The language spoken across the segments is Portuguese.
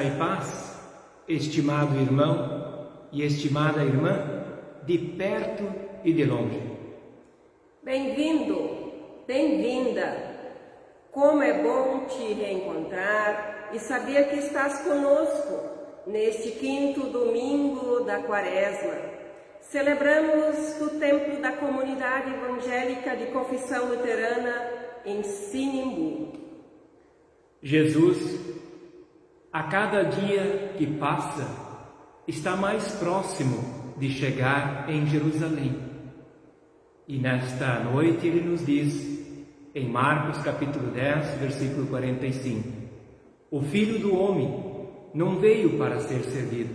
Graça e paz, estimado irmão e estimada irmã, de perto e de longe. Bem-vindo, bem-vinda. Como é bom te reencontrar e saber que estás conosco neste 5º domingo da Quaresma. Celebramos o templo da Comunidade Evangélica de Confissão Luterana em Sinimbu. Jesus, a cada dia que passa, está mais próximo de chegar em Jerusalém. E nesta noite ele nos diz, em Marcos capítulo 10, versículo 45, o Filho do Homem não veio para ser servido,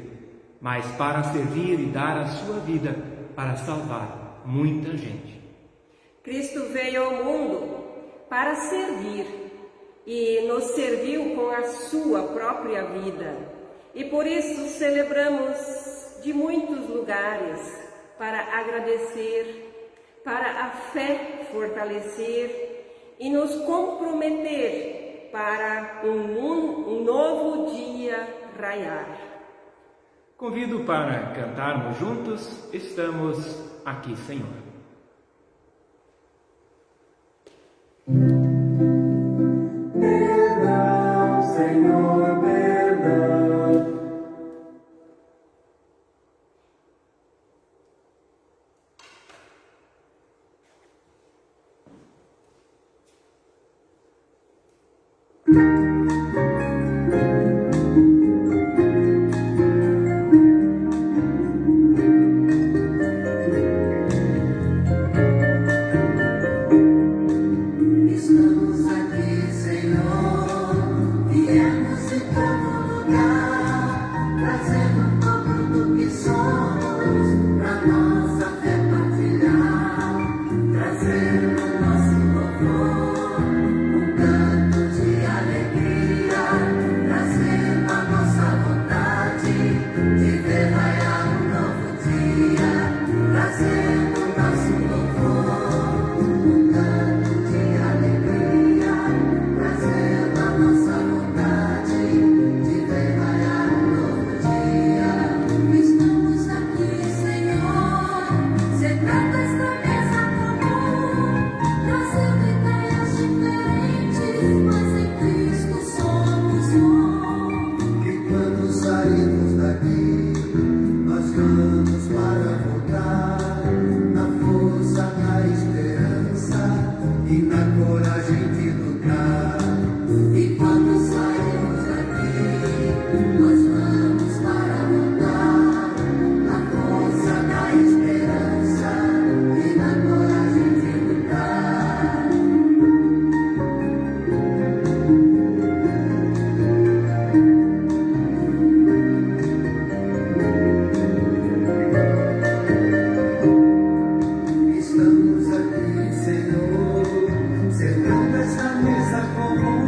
mas para servir e dar a sua vida para salvar muita gente. Cristo veio ao mundo para servir e nos serviu com a sua própria vida. E por isso celebramos de muitos lugares para agradecer, para a fé fortalecer e nos comprometer para um novo dia raiar. Convido para cantarmos juntos, estamos aqui, Senhor. Perdão, Senhor, perdão. Estamos aqui, Senhor, viemos de todo lugar, trazendo um pouco do que somos, pra nossa fé partilhar, trazendo o nosso louvor, um canto de alegria, trazendo a nossa vontade de ver raiar um novo dia, trazendo o nosso louvor, um canto de alegria, trazendo a nossa vontade de ver raiar um novo dia. Estamos aqui, Senhor, sentados esta mesa comum, trazendo ideias diferentes, mas em Cristo somos um. Que quando sairmos daqui, nós vamos para voltar, na força, na esperança e na coragem de lutar. E quando sairmos daqui, nós vamos para voltar, na força, na esperança e na coragem de lutar. Estamos aqui, Senhor, sentando essa mesa comum,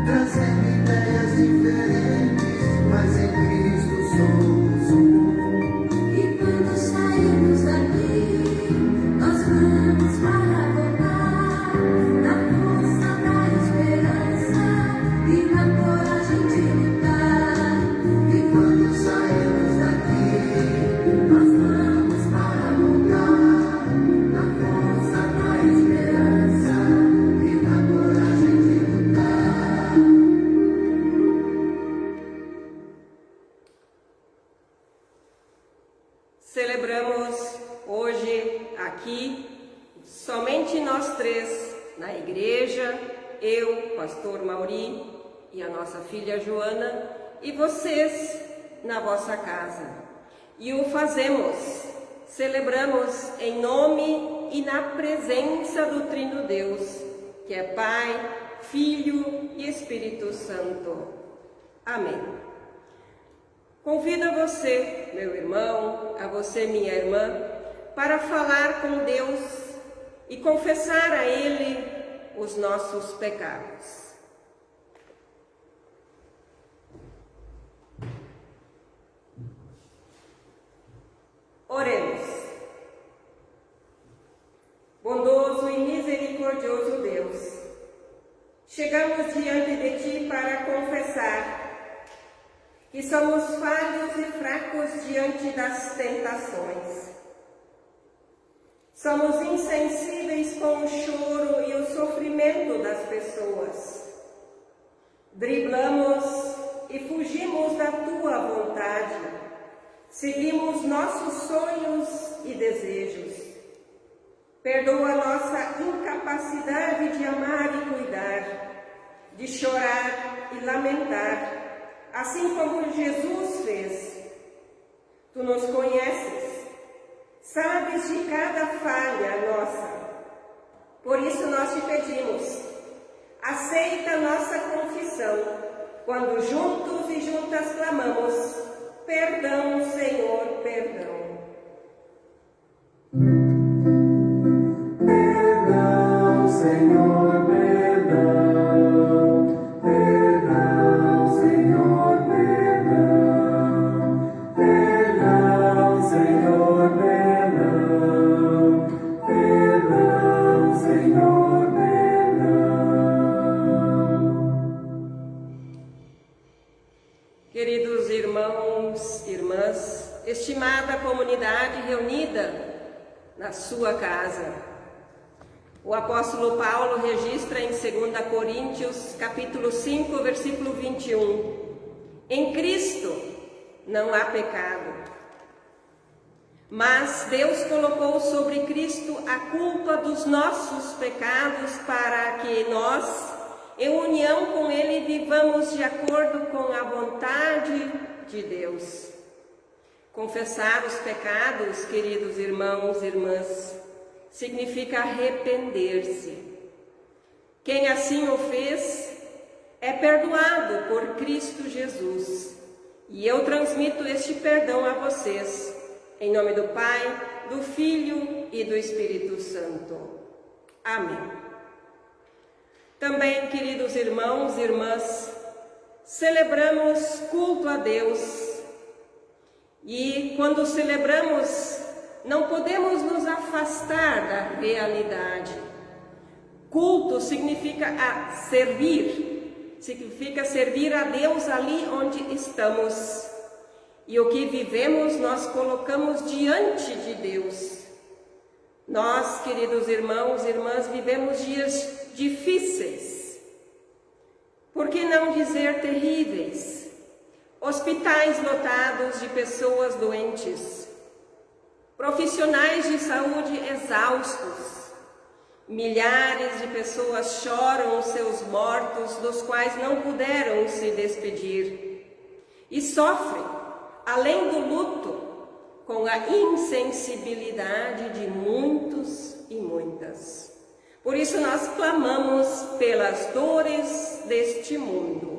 trazendo ideias diferentes, mas em Cristo somos um. E quando sairmos daqui, nós vamos para voltar, na força, na esperança e na coragem de lutar. E quando sairmos daqui, nós vamos para voltar, na força, na esperança e na coragem de lutar. Celebramos hoje aqui, somente nós três na igreja, eu, pastor Mauri e a nossa filha Joana, e vocês na vossa casa. E o fazemos, celebramos em nome e na presença do Trino Deus, que é Pai, Filho e Espírito Santo. Amém. Convido a você, meu irmão, a você, minha irmã, para falar com Deus e confessar a Ele os nossos pecados. Oremos. Bondoso e misericordioso Deus, chegamos diante de Ti para confessar que somos falhos e fracos diante das tentações. Somos insensíveis com o choro e o sofrimento das pessoas. Driblamos e fugimos da tua vontade. Seguimos nossos sonhos e desejos. Perdoa nossa incapacidade de amar e cuidar, de chorar e lamentar, assim como Jesus fez. Tu nos conheces, sabes de cada falha nossa. Por isso nós te pedimos, aceita nossa confissão, quando juntos e juntas clamamos, perdão, Senhor, perdão. Perdão, Senhor, perdão. Perdão, Senhor, perdão. Perdão, Senhor, perdão. Perdão, Senhor, perdão. Queridos irmãos, irmãs, estimada comunidade reunida na sua casa, o apóstolo Paulo registra em 2 Coríntios, capítulo 5, versículo 21, em Cristo não há pecado, mas Deus colocou sobre Cristo a culpa dos nossos pecados para que nós, em união com Ele, vivamos de acordo com a vontade de Deus. Confessar os pecados, queridos irmãos e irmãs, significa arrepender-se. Quem assim o fez é perdoado por Cristo Jesus. E eu transmito este perdão a vocês, em nome do Pai, do Filho e do Espírito Santo. Amém. Também, queridos irmãos e irmãs, celebramos culto a Deus. E quando celebramos, não podemos nos afastar da realidade. Culto significa servir a Deus ali onde estamos. E o que vivemos, nós colocamos diante de Deus. Nós, queridos irmãos e irmãs, vivemos dias difíceis. Por que não dizer terríveis? Hospitais lotados de pessoas doentes, profissionais de saúde exaustos, milhares de pessoas choram os seus mortos, dos quais não puderam se despedir, e sofrem, além do luto, com a insensibilidade de muitos e muitas. Por isso nós clamamos pelas dores deste mundo.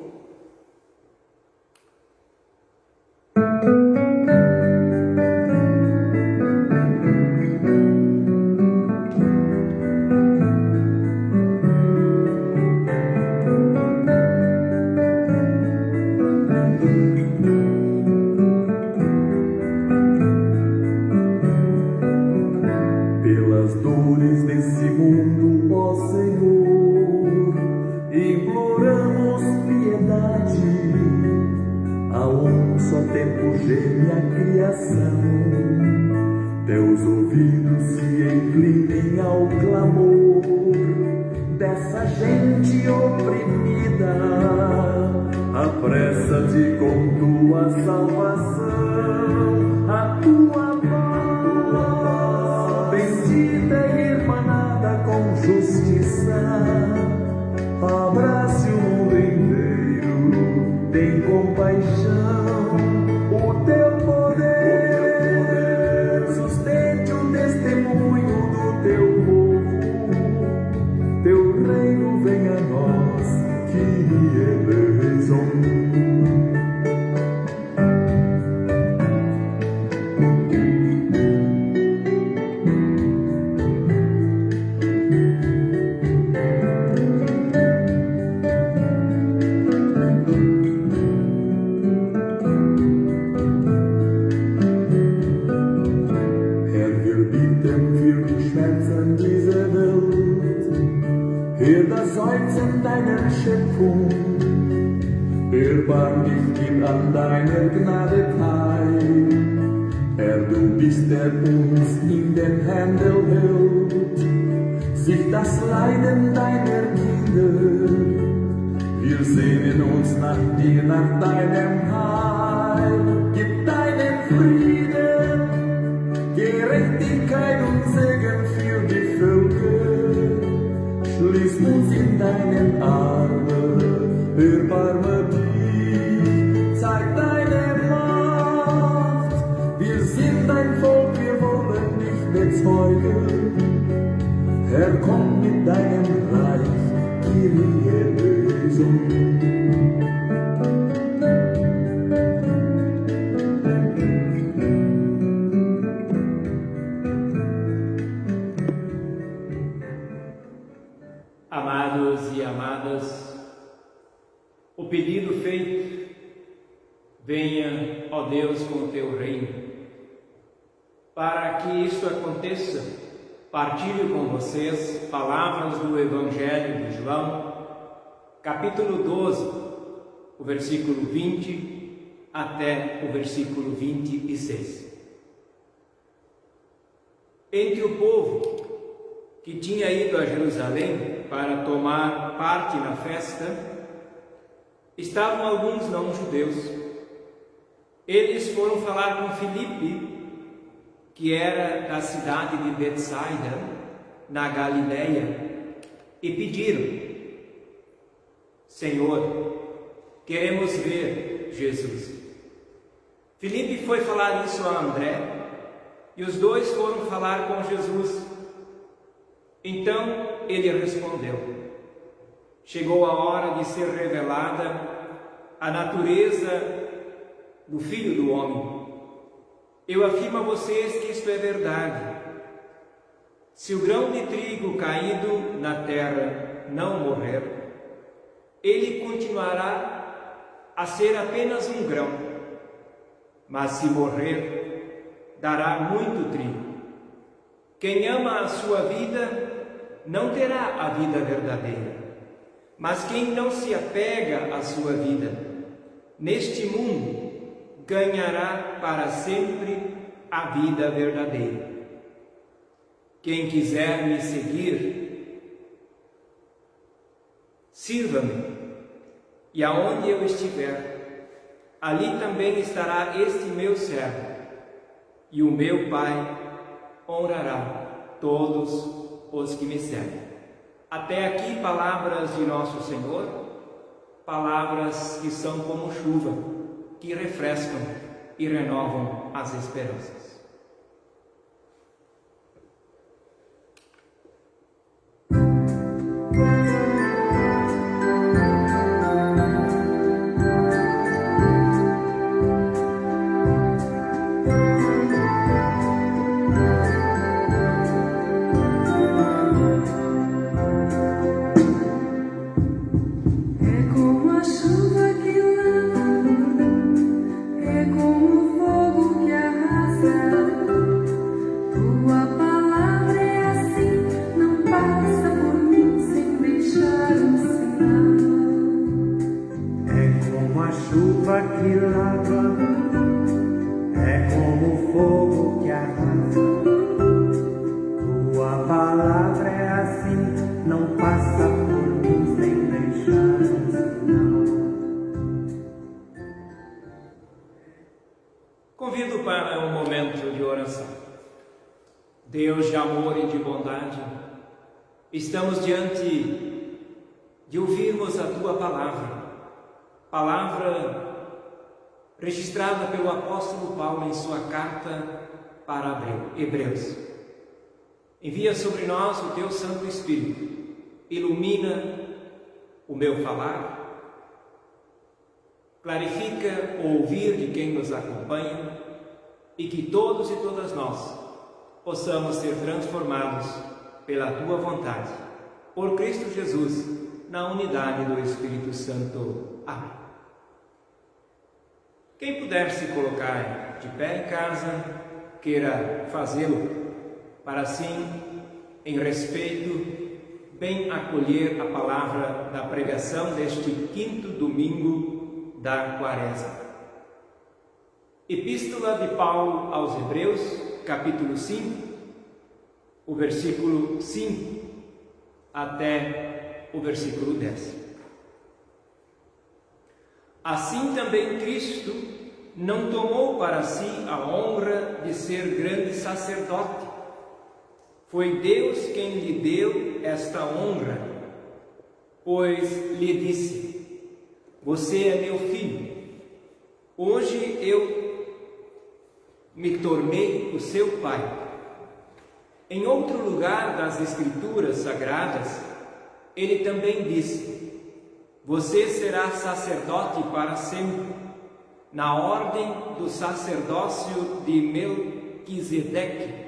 Pelas dores desse mundo, ó Senhor, imploramos piedade. A um só tempo geme a criação, teus ouvidos se inclinem ao clamor dessa gente oprimida. Apressa-te com tua salvação, a tua voz bendita e irmanada com justiça. Abrace o mundo inteiro, tem compaixão, o teu poder sustente o testemunho do teu povo. Teu reino venha a nós, que eleison. Hear das Seufzen deiner Schöpfung, erbarm dich, gib an deiner Gnade teil. Herr, du bist, der uns in den Händen hält, sich das Leiden deiner Kinder. Wir sehnen uns nach dir, nach deinem Heil. Gib deinen Frieden, Gerechtigkeit und Segen für die Völker. Schließ uns in deinen Armen, erbarme dich, zeig deine Macht. Wir sind dein Volk, wir wollen dich bezeugen. Herr, komm mit deinem Reich, ihre Erlösung. Amados e amadas, o pedido feito, venha, ó Deus, com o teu reino. Para que isto aconteça, partilho com vocês palavras do Evangelho de João, capítulo 12, o versículo 20 até o versículo 26. Entre o povo que tinha ido a Jerusalém para tomar parte na festa, estavam alguns não-judeus. Eles foram falar com Filipe, que era da cidade de Betsaida, na Galileia, e pediram: Senhor, queremos ver Jesus. Filipe foi falar isso a André, e os dois foram falar com Jesus. Então ele respondeu: chegou a hora de ser revelada a natureza do Filho do Homem. Eu afirmo a vocês que isto é verdade. Se o grão de trigo caído na terra não morrer, ele continuará a ser apenas um grão, mas se morrer, dará muito trigo. Quem ama a sua vida não terá a vida verdadeira, mas quem não se apega à sua vida neste mundo ganhará para sempre a vida verdadeira. Quem quiser me seguir, sirva-me, e aonde eu estiver, ali também estará este meu servo, e o meu Pai honrará todos os que me servem. Até aqui palavras de nosso Senhor, palavras que são como chuva, que refrescam e renovam as esperanças. Convido para um momento de oração. Deus de amor e de bondade, estamos diante de ouvirmos a Tua palavra registrada pelo apóstolo Paulo em sua carta para Hebreus. Envia sobre nós o Teu Santo Espírito, ilumina o meu falar, clarifica o ouvir de quem nos acompanha e que todos e todas nós possamos ser transformados pela Tua vontade, por Cristo Jesus, na unidade do Espírito Santo. Amém. Quem puder se colocar de pé em casa, queira fazê-lo, para assim, em respeito, bem acolher a palavra da pregação deste quinto domingo da Quaresma. Epístola de Paulo aos Hebreus, capítulo 5, o versículo 5 até o versículo 10. Assim também Cristo não tomou para si a honra de ser grande sacerdote. Foi Deus quem lhe deu esta honra, pois lhe disse: você é meu filho, hoje eu me tornei o seu pai. Em outro lugar das Escrituras Sagradas, ele também disse: você será sacerdote para sempre, na ordem do sacerdócio de Melquisedeque.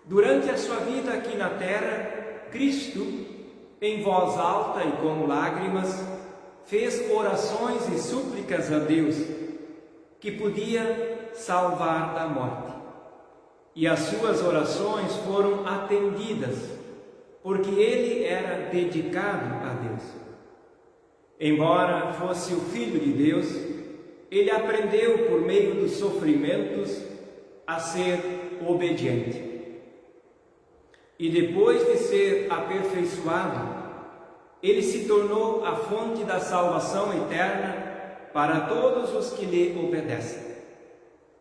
Durante a sua vida aqui na terra, Cristo, em voz alta e com lágrimas, fez orações e súplicas a Deus, que podia salvar da morte. E as suas orações foram atendidas, porque ele era dedicado a Deus. Embora fosse o Filho de Deus, ele aprendeu por meio dos sofrimentos a ser obediente. E depois de ser aperfeiçoado, ele se tornou a fonte da salvação eterna para todos os que lhe obedecem.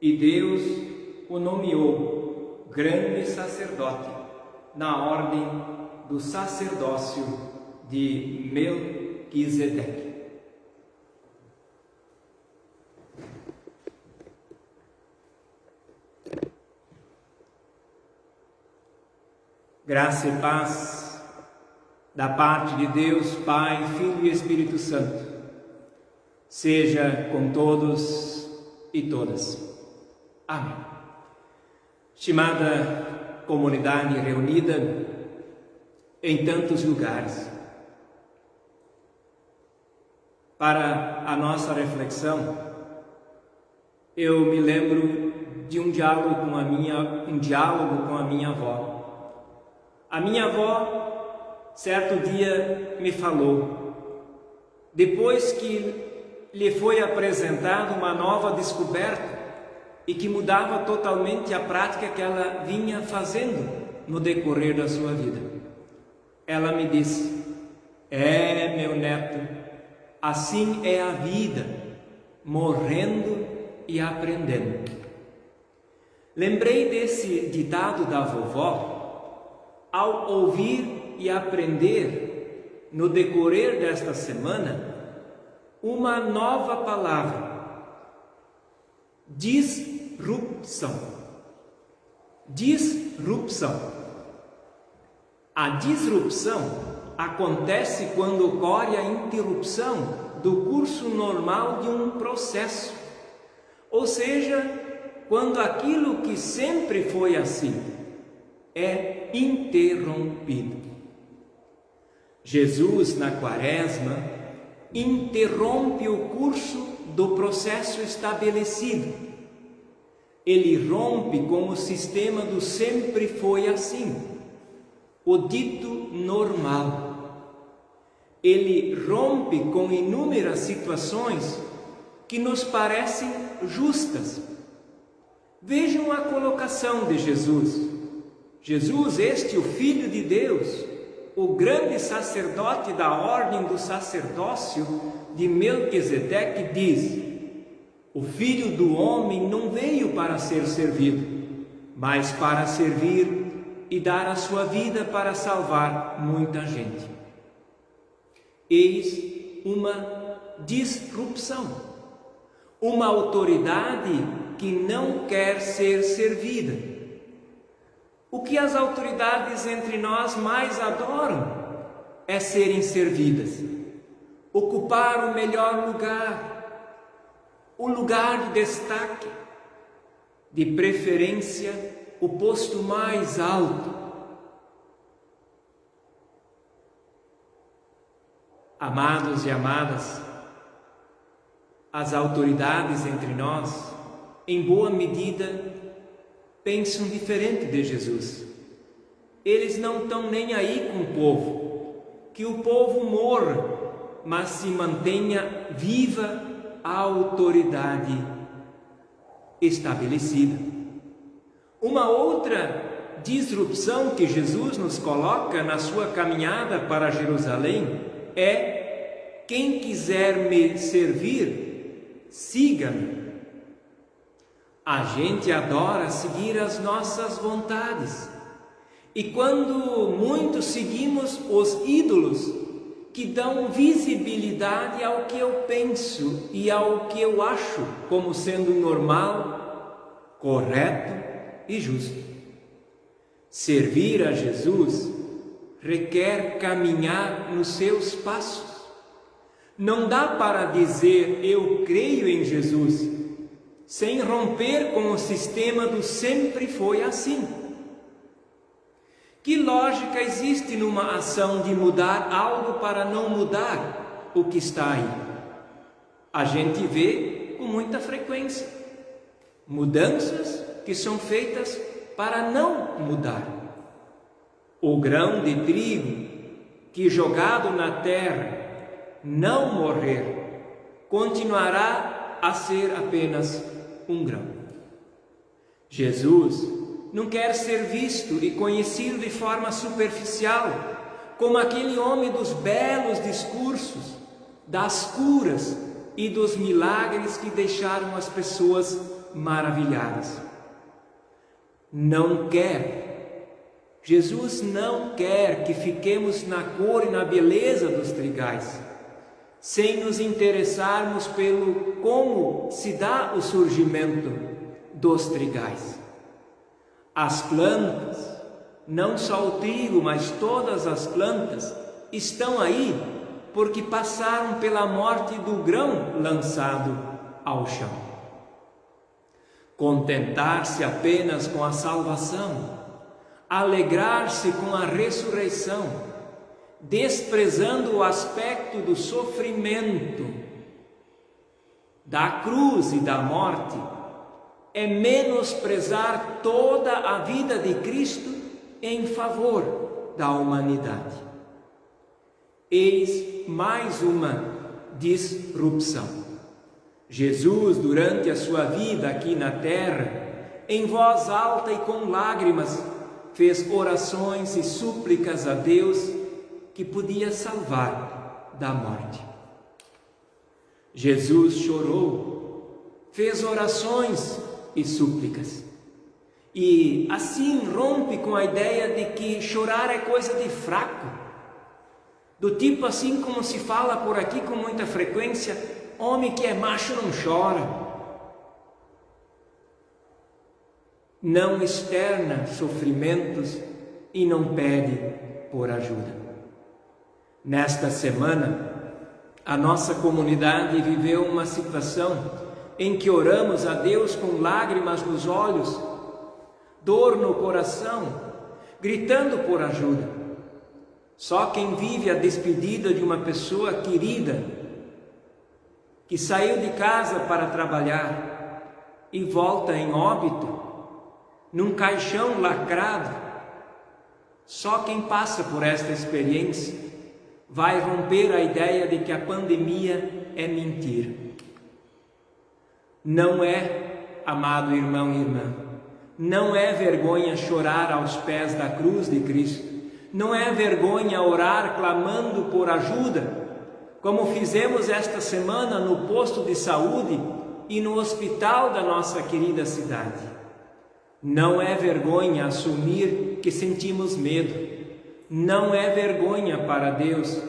E Deus o nomeou grande sacerdote na ordem do sacerdócio de Melquisedeque. Graça e paz da parte de Deus, Pai, Filho e Espírito Santo, seja com todos e todas. Amém. Estimada comunidade reunida em tantos lugares, para a nossa reflexão, eu me lembro de um diálogo com a minha avó. A minha avó, certo dia, me falou, depois que lhe foi apresentada uma nova descoberta e que mudava totalmente a prática que ela vinha fazendo no decorrer da sua vida. Ela me disse: meu neto, assim é a vida, morrendo e aprendendo. Lembrei desse ditado da vovó ao ouvir e aprender no decorrer desta semana uma nova palavra: disrupção. Disrupção. A disrupção acontece quando ocorre a interrupção do curso normal de um processo, ou seja, quando aquilo que sempre foi assim é interrompido. Jesus, na Quaresma, interrompe o curso do processo estabelecido. Ele rompe com o sistema do sempre foi assim, o dito normal. Ele rompe com inúmeras situações que nos parecem justas. Vejam a colocação de Jesus. Jesus, este o Filho de Deus, o grande sacerdote da ordem do sacerdócio de Melquisedeque, diz: o Filho do Homem não veio para ser servido, mas para servir e dar a sua vida para salvar muita gente. Eis uma disrupção, uma autoridade que não quer ser servida. O que as autoridades entre nós mais adoram é serem servidas, ocupar o melhor lugar, o lugar de destaque, de preferência o posto mais alto. Amados e amadas, as autoridades entre nós, em boa medida, pensam diferente de Jesus. Eles não estão nem aí com o povo, que o povo morra, mas se mantenha viva a autoridade estabelecida. Uma outra disrupção que Jesus nos coloca na sua caminhada para Jerusalém é: quem quiser me servir, siga-me. A gente adora seguir as nossas vontades. E quando muitos seguimos os ídolos que dão visibilidade ao que eu penso e ao que eu acho como sendo normal, correto e justo. Servir a Jesus requer caminhar nos seus passos. Não dá para dizer eu creio em Jesus sem romper com o sistema do sempre foi assim. Que lógica existe numa ação de mudar algo para não mudar o que está aí? A gente vê com muita frequência mudanças que são feitas para não mudar. O grão de trigo que jogado na terra não morrer, continuará a ser apenas um grão. Jesus não quer ser visto e conhecido de forma superficial, como aquele homem dos belos discursos, das curas e dos milagres que deixaram as pessoas maravilhadas. Jesus não quer que fiquemos na cor e na beleza dos trigais, sem nos interessarmos pelo como se dá o surgimento dos trigais. As plantas, não só o trigo, mas todas as plantas, estão aí porque passaram pela morte do grão lançado ao chão. Contentar-se apenas com a salvação, alegrar-se com a ressurreição, desprezando o aspecto do sofrimento, da cruz e da morte, é menosprezar toda a vida de Cristo em favor da humanidade. Eis mais uma disrupção. Jesus, durante a sua vida aqui na terra, em voz alta e com lágrimas, fez orações e súplicas a Deus que podia salvar da morte. Jesus chorou, fez orações e súplicas, e assim rompe com a ideia de que chorar é coisa de fraco, do tipo assim como se fala por aqui com muita frequência: homem que é macho não chora. Não externa sofrimentos e não pede por ajuda. Nesta semana, a nossa comunidade viveu uma situação em que oramos a Deus com lágrimas nos olhos, dor no coração, gritando por ajuda. Só quem vive a despedida de uma pessoa querida, que saiu de casa para trabalhar e volta em óbito, num caixão lacrado, só quem passa por esta experiência vai romper a ideia de que a pandemia é mentira. Não é, amado irmão e irmã, não é vergonha chorar aos pés da cruz de Cristo, não é vergonha orar clamando por ajuda, como fizemos esta semana no posto de saúde e no hospital da nossa querida cidade. Não é vergonha assumir que sentimos medo. Não é vergonha para Deus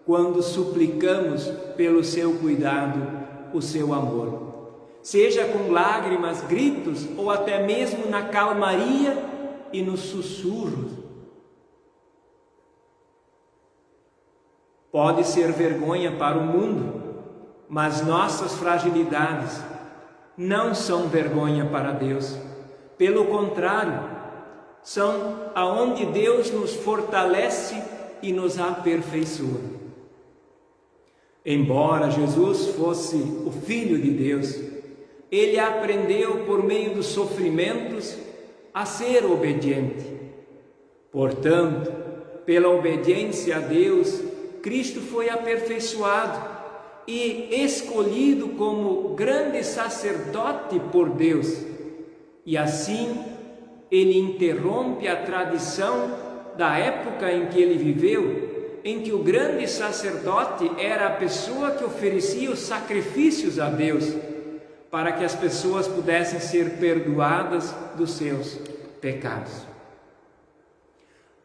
quando suplicamos pelo seu cuidado, o seu amor. Seja com lágrimas, gritos ou até mesmo na calmaria e nos sussurros. Pode ser vergonha para o mundo, mas nossas fragilidades não são vergonha para Deus. Pelo contrário, são aonde Deus nos fortalece e nos aperfeiçoa. Embora Jesus fosse o Filho de Deus, ele aprendeu por meio dos sofrimentos a ser obediente. Portanto, pela obediência a Deus, Cristo foi aperfeiçoado e escolhido como grande sacerdote por Deus. E assim ele interrompe a tradição da época em que ele viveu, em que o grande sacerdote era a pessoa que oferecia os sacrifícios a Deus, para que as pessoas pudessem ser perdoadas dos seus pecados.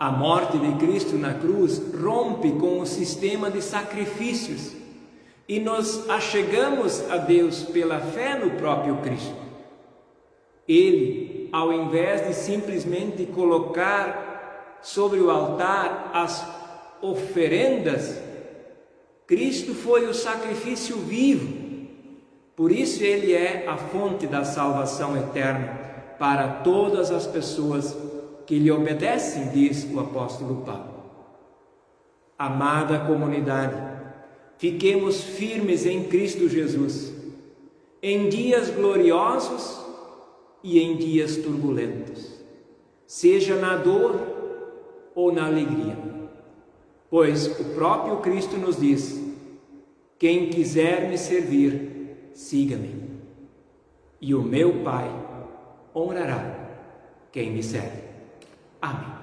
A morte de Cristo na cruz rompe com o sistema de sacrifícios e nos achegamos a Deus pela fé no próprio Cristo. Ele, ao invés de simplesmente colocar sobre o altar as oferendas, Cristo foi o sacrifício vivo. Por isso ele é a fonte da salvação eterna para todas as pessoas que lhe obedecem, diz o apóstolo Paulo. Amada comunidade, fiquemos firmes em Cristo Jesus, em dias gloriosos e em dias turbulentos, seja na dor ou na alegria, pois o próprio Cristo nos diz: quem quiser me servir, siga-me, e o meu Pai honrará quem me serve. Amém.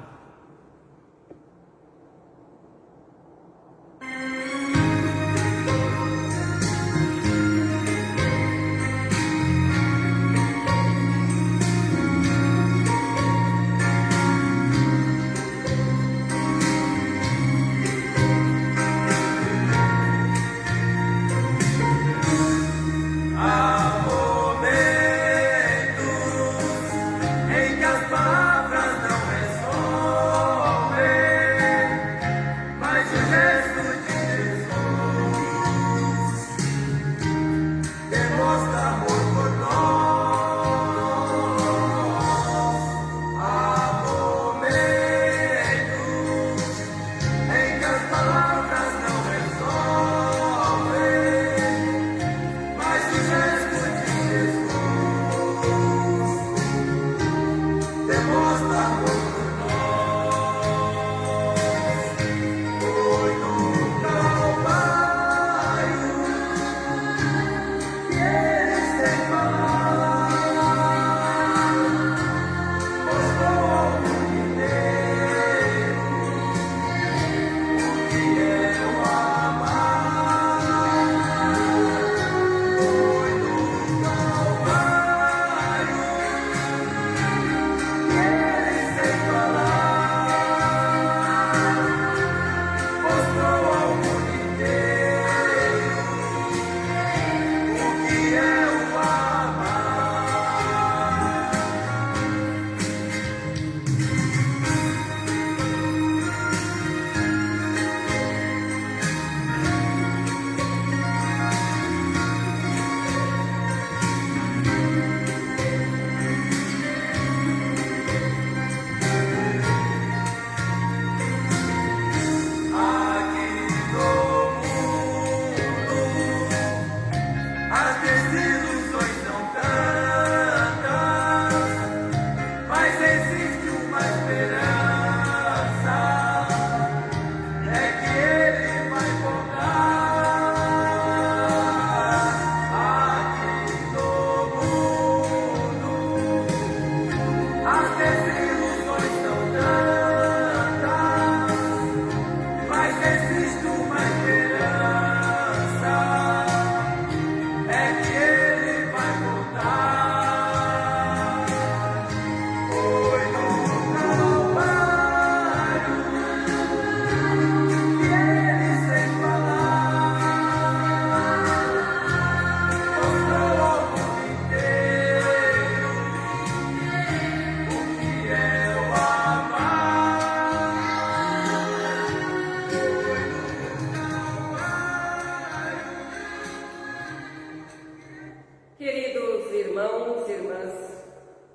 Queridos irmãos e irmãs,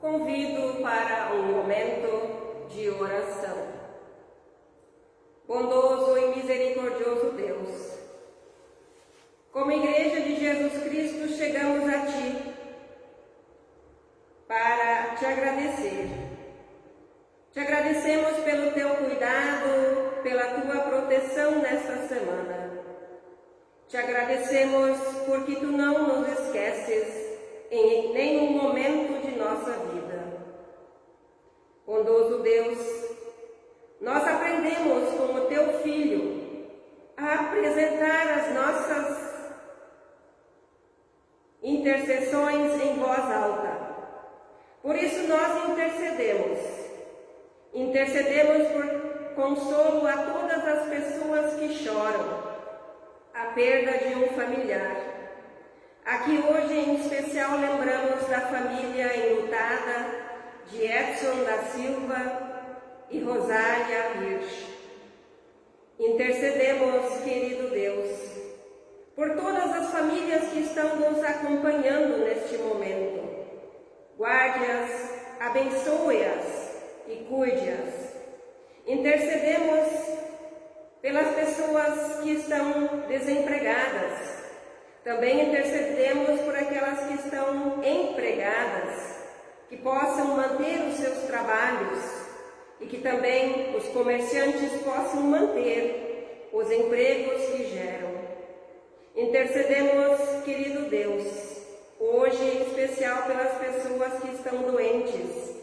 convido para um momento de oração. Bondoso e misericordioso Deus, como Igreja de Jesus Cristo, chegamos a Ti para Te agradecer. Te agradecemos pelo Teu cuidado pela tua proteção nesta semana. Te agradecemos porque tu não nos esqueces em nenhum momento de nossa vida. Bondoso Deus, nós aprendemos com o teu Filho a apresentar as nossas intercessões em voz alta. Por isso nós intercedemos por consolo a todas as pessoas que choram a perda de um familiar. Aqui hoje em especial lembramos da família enlutada de Edson da Silva e Rosália Hirsch. Intercedemos, querido Deus, por todas as famílias que estão nos acompanhando neste momento. Guarde-as, abençoe-as e cuide-as. Intercedemos pelas pessoas que estão desempregadas. Também intercedemos por aquelas que estão empregadas, que possam manter os seus trabalhos e que também os comerciantes possam manter os empregos que geram. Intercedemos, querido Deus, hoje em especial pelas pessoas que estão doentes.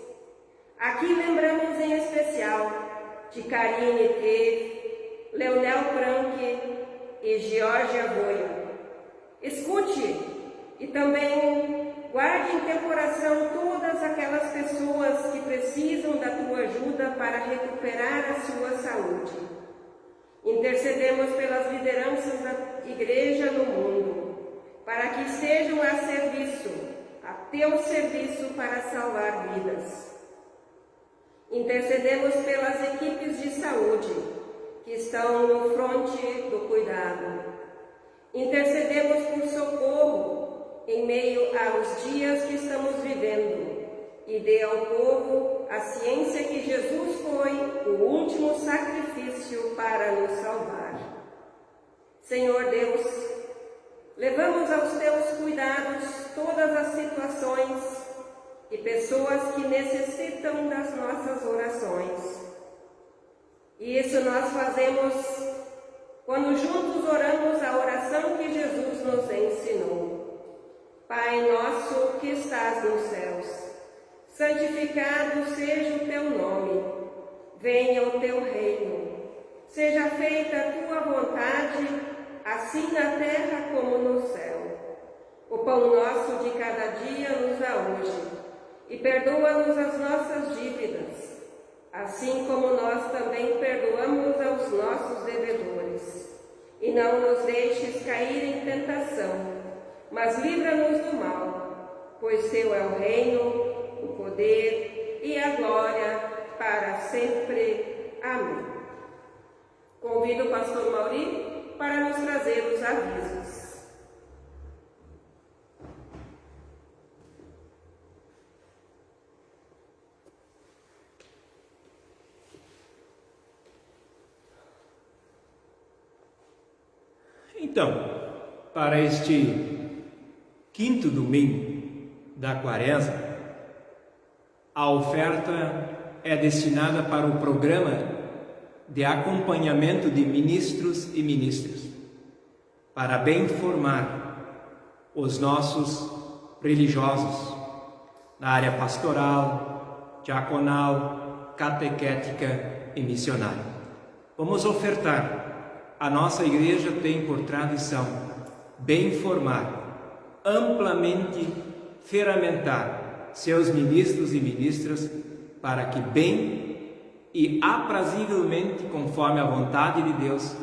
Aqui lembramos em especial de Karine Trev, Leonel Frank e Georgia Boia. Escute e também guarde em teu coração todas aquelas pessoas que precisam da tua ajuda para recuperar a sua saúde. Intercedemos pelas lideranças da Igreja no mundo, para que estejam a teu serviço para salvar vidas. Intercedemos pelas equipes de saúde que estão no fronte do cuidado. Intercedemos por socorro em meio aos dias que estamos vivendo e dê ao povo a ciência que Jesus foi o último sacrifício para nos salvar. Senhor Deus, levamos aos teus cuidados todas as situações e pessoas que necessitam das nossas orações. E isso nós fazemos quando juntos oramos a oração que Jesus nos ensinou. Pai nosso que estás nos céus, santificado seja o teu nome. Venha o teu reino. Seja feita a tua vontade, assim na terra como no céu. O pão nosso de cada dia nos dá hoje. E perdoa-nos as nossas dívidas, assim como nós também perdoamos aos nossos devedores. E não nos deixes cair em tentação, mas livra-nos do mal, pois teu é o reino, o poder e a glória para sempre. Amém. Convido o pastor Mauri para nos trazer os avisos. Então, para este quinto domingo da Quaresma, a oferta é destinada para o programa de acompanhamento de ministros e ministras, para bem formar os nossos religiosos na área pastoral, diaconal, catequética e missionária. Vamos ofertar. A nossa igreja tem por tradição bem formar, amplamente ferramentar seus ministros e ministras para que bem e aprazivelmente, conforme a vontade de Deus,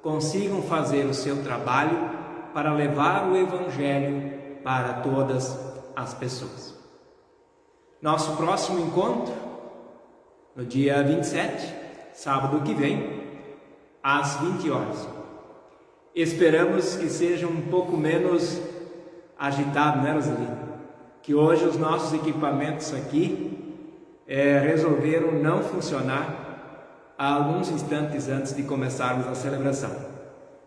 consigam fazer o seu trabalho para levar o Evangelho para todas as pessoas. Nosso próximo encontro, no dia 27, sábado que vem, às 20 horas. Esperamos que seja um pouco menos agitado, né, Roseli? Que hoje os nossos equipamentos aqui resolveram não funcionar há alguns instantes antes de começarmos a celebração.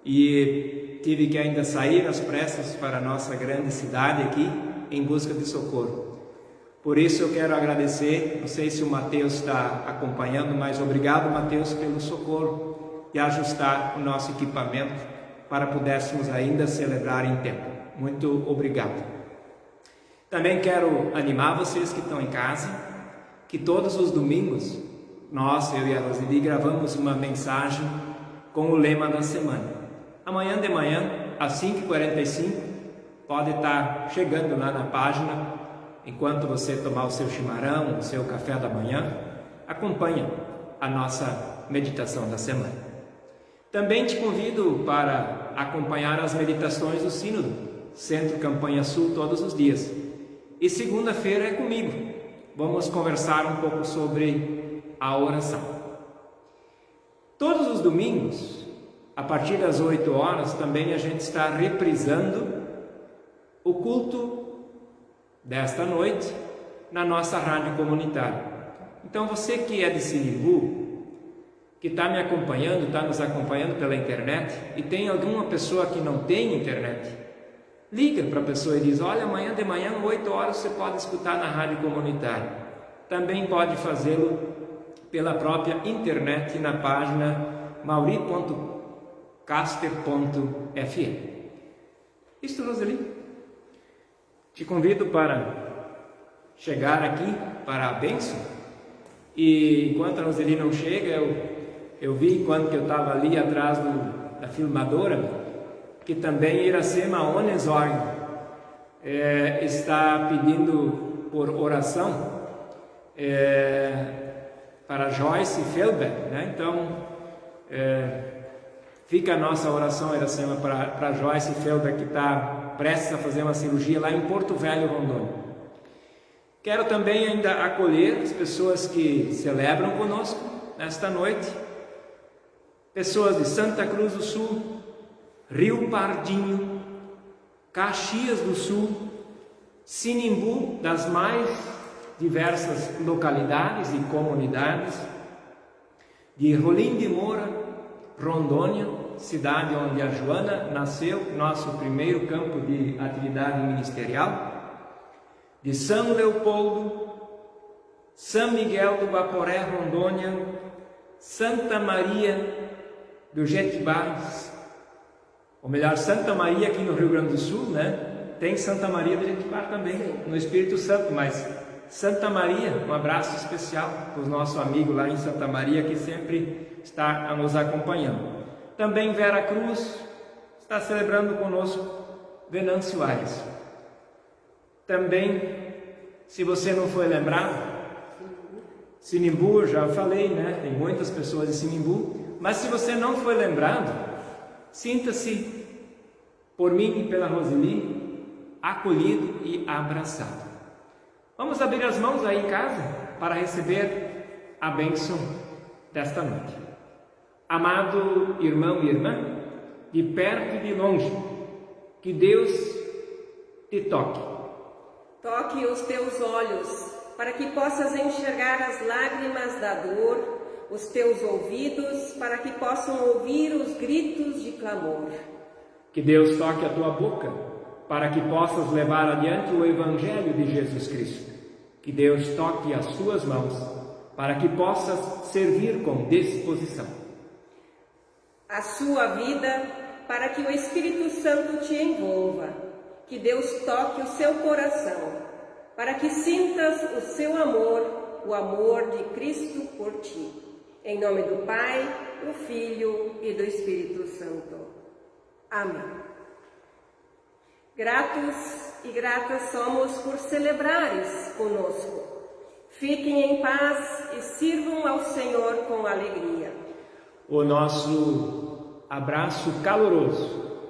E tive que ainda sair às pressas para a nossa grande cidade aqui em busca de socorro. Por isso eu quero agradecer, não sei se o Mateus está acompanhando, mas obrigado, Mateus, pelo socorro. e ajustar o nosso equipamento para pudéssemos ainda celebrar em tempo. Muito obrigado. Também quero animar vocês que estão em casa, que todos os domingos, eu e a Roseli, gravamos uma mensagem com o lema da semana. Amanhã de manhã, às 5h45, pode estar chegando lá na página, enquanto você tomar o seu chimarrão, o seu café da manhã, acompanha a nossa meditação da semana. Também te convido para acompanhar as meditações do Sínodo, Centro Campanha Sul, todos os dias. E segunda-feira é comigo. Vamos conversar um pouco sobre a oração. Todos os domingos, a partir das 8 horas, também a gente está reprisando o culto desta noite na nossa rádio comunitária. Então você que é de Sinimbu, que está me acompanhando, está nos acompanhando pela internet, e tem alguma pessoa que não tem internet, liga para a pessoa e diz: olha, amanhã de manhã, 8 horas, você pode escutar na rádio comunitária. Também pode fazê-lo pela própria internet na página mauri.caster.fm. Isto, Roseli, te convido para chegar aqui para a bênção. E enquanto a Roseli não chega, eu vi, enquanto eu estava ali atrás da filmadora, que também Iracema Onesorg está pedindo por oração para Joyce Felber, né? Então fica a nossa oração, Iracema, para Joyce Felber, que está prestes a fazer uma cirurgia lá em Porto Velho, Rondônia. Quero também ainda acolher as pessoas que celebram conosco nesta noite, pessoas de Santa Cruz do Sul, Rio Pardinho, Caxias do Sul, Sinimbu, das mais diversas localidades e comunidades, de Rolim de Moura, Rondônia, cidade onde a Joana nasceu, nosso primeiro campo de atividade ministerial, de São Leopoldo, São Miguel do Guaporé, Rondônia, Santa Maria do Jetibás, ou melhor, Santa Maria aqui no Rio Grande do Sul, né? Tem Santa Maria do Jetibá também, no Espírito Santo, mas Santa Maria, um abraço especial para o nosso amigo lá em Santa Maria, que sempre está nos acompanhando. Também Vera Cruz está celebrando conosco, Venâncio Aires. Também, se você não foi lembrado, Sinimbu, já falei, né? Tem muitas pessoas de Sinimbu, mas se você não foi lembrado, sinta-se por mim e pela Roseli acolhido e abraçado. Vamos abrir as mãos aí em casa para receber a bênção desta noite. Amado irmão e irmã, de perto e de longe, que Deus te toque. Toque os teus olhos, para que possas enxergar as lágrimas da dor, os teus ouvidos, para que possam ouvir os gritos de clamor. Que Deus toque a tua boca, para que possas levar adiante o Evangelho de Jesus Cristo. Que Deus toque as tuas mãos, para que possas servir com disposição. A sua vida, para que o Espírito Santo te envolva. Que Deus toque o seu coração, para que sintas o seu amor, o amor de Cristo por ti. Em nome do Pai, do Filho e do Espírito Santo. Amém. Gratos e gratas somos por celebrares conosco. Fiquem em paz e sirvam ao Senhor com alegria. O nosso abraço caloroso,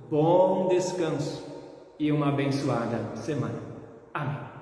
bom descanso e uma abençoada semana. Amém.